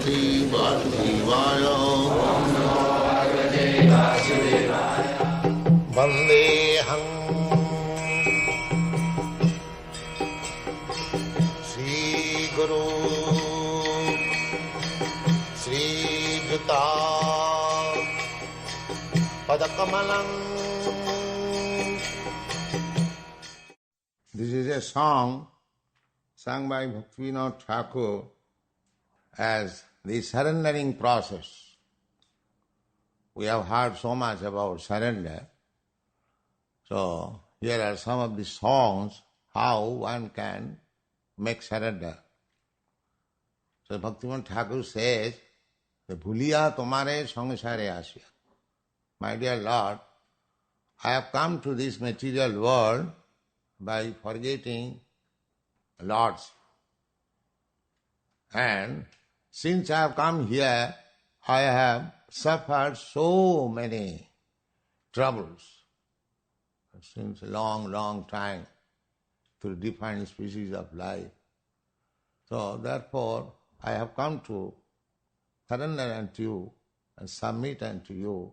Bhagavate Vasudevaya. Vandeham Sri Guru Sri Juta Padakamalam. This is a song sung by Bhaktivinoda Thakur as the surrendering process. We have heard so much about surrender. So here are some of the songs how one can make surrender. So Bhaktivinoda Thakur says, Bhuliya tomare sangsare asya. My dear Lord, I have come to this material world by forgetting Lord's. And since I have come here, I have suffered so many troubles since a long time through different species of life. So therefore, I have come to surrender unto you and submit unto you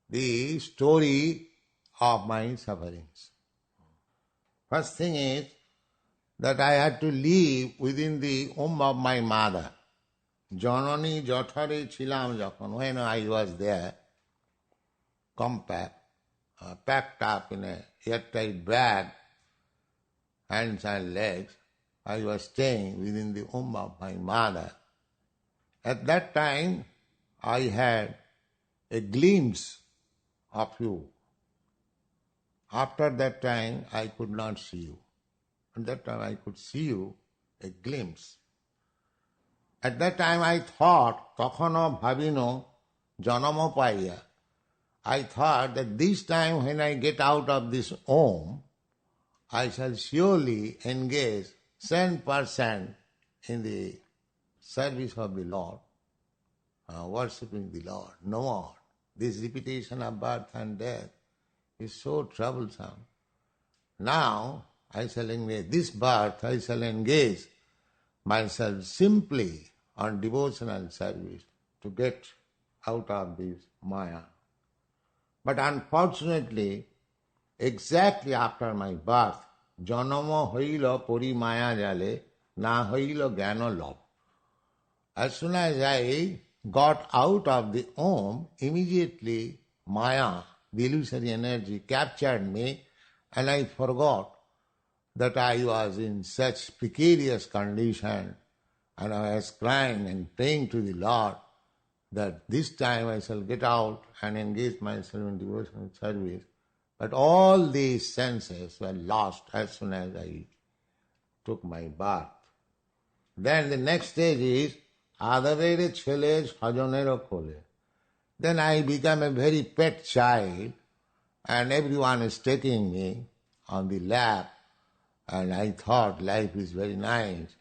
the story of my sufferings. First thing is that I had to live within the womb of my mother. Janani Jathare Chilam Jakhan, when I was there, compact, packed up in a airtight bag, hands and legs, I was staying within the womb of my mother. At that time, I had a glimpse of you. After that time, I could not see you. At that time, I could see you, a glimpse. At that time, I thought, Takhono bhavino janamo paiya. I thought that this time when I get out of this womb, I shall surely engage 100% in the service of the Lord, worshipping the Lord. No more. This repetition of birth and death is so troublesome. Now, I shall engage, this birth I shall engage myself simply on devotional service to get out of this Maya. But unfortunately, exactly after my birth, janamo hoilo pori Maya jale, na hoilo gyano lobh. As soon as I got out of the womb, immediately Maya, the illusory energy, captured me, and I forgot that I was in such precarious condition, and I was crying and praying to the Lord that this time I shall get out and engage myself in devotional service. But all these senses were lost as soon as I took my birth. Then the next stage is Adarere chele sajonero kole. Then I become a very pet child, and everyone is taking me on the lap, and I thought life is very nice.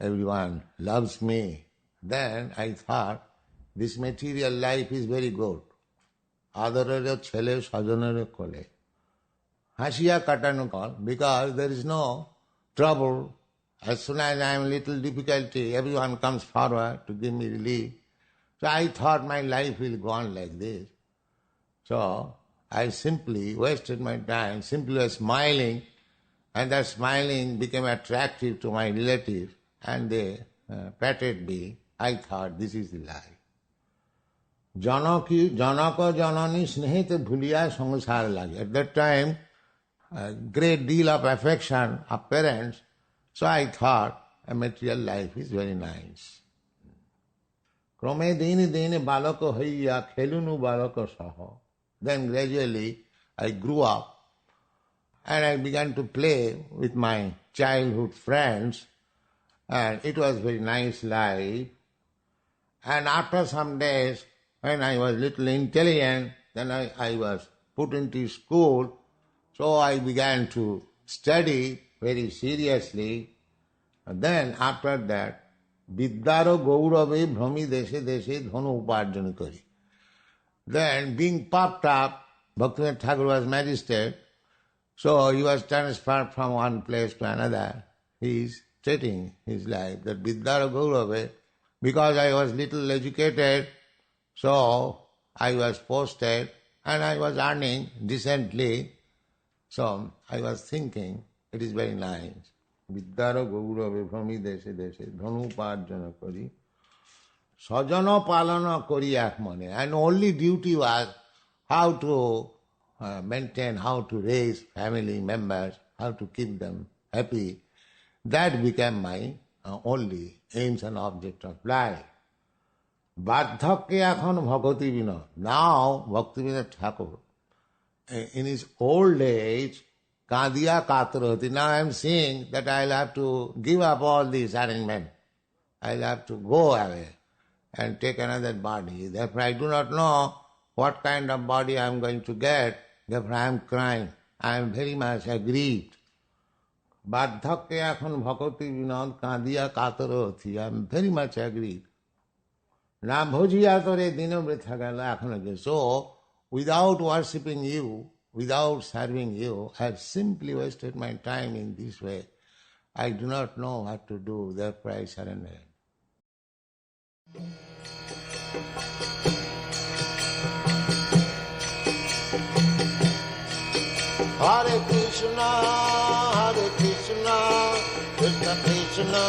Everyone loves me. Then I thought this material life is very good. Adarere chele sajonero kole. Hashiya katanu kol, because there is no trouble. As soon as I am in little difficulty, everyone comes forward to give me relief. So I thought my life will go on like this. So I simply wasted my time, simply was smiling, and that smiling became attractive to my relatives, and they patted me. I thought this is the life. Janako janani snehite bhuliya sangsar lage. At that time, a great deal of affection of parents, so I thought a material life is very nice. Krome dini balako hoiya khelunu balako saho. Then gradually I grew up and I began to play with my childhood friends, and it was very nice life. And after some days, when I was little intelligent, then I was put into school, so I began to study very seriously. And then after that, Vidyaro Gaurave Bhrami Deshe Deshe Dhanu Uparjana Kari. Then being puffed up, Bhaktivinoda Thakur was magistrate, so he was transferred from one place to another. He is treating his life that Vidyaro Gaurave Because I was little educated, so I was posted and I was earning decently. So I was thinking, it is very nice. Vidyara gaurave bhrami deshe deshe dhanuparjana kari sajana palana kari ek mane. And only duty was how to maintain, how to raise family members, how to keep them happy. That became my only aims and object of life. Bardhakya ekhon bhagati vinod. Now Bhaktivinoda Thakur, in his old age, Kadiya Katarati. Now I am seeing that I will have to give up all these arrangements. I will have to go away and take another body. Therefore I do not know what kind of body I am going to get. Therefore I am crying. I am very much aggrieved. Bardhakya ekhon bhagati vinod Kadiya Katarati. I am very much aggrieved. Na bhojiya tore dino britha gala ekhon. So, without worshipping you, without serving you, I have simply wasted my time in this way. I do not know what to do, therefore I surrender. Hare Krishna, Krishna Krishna,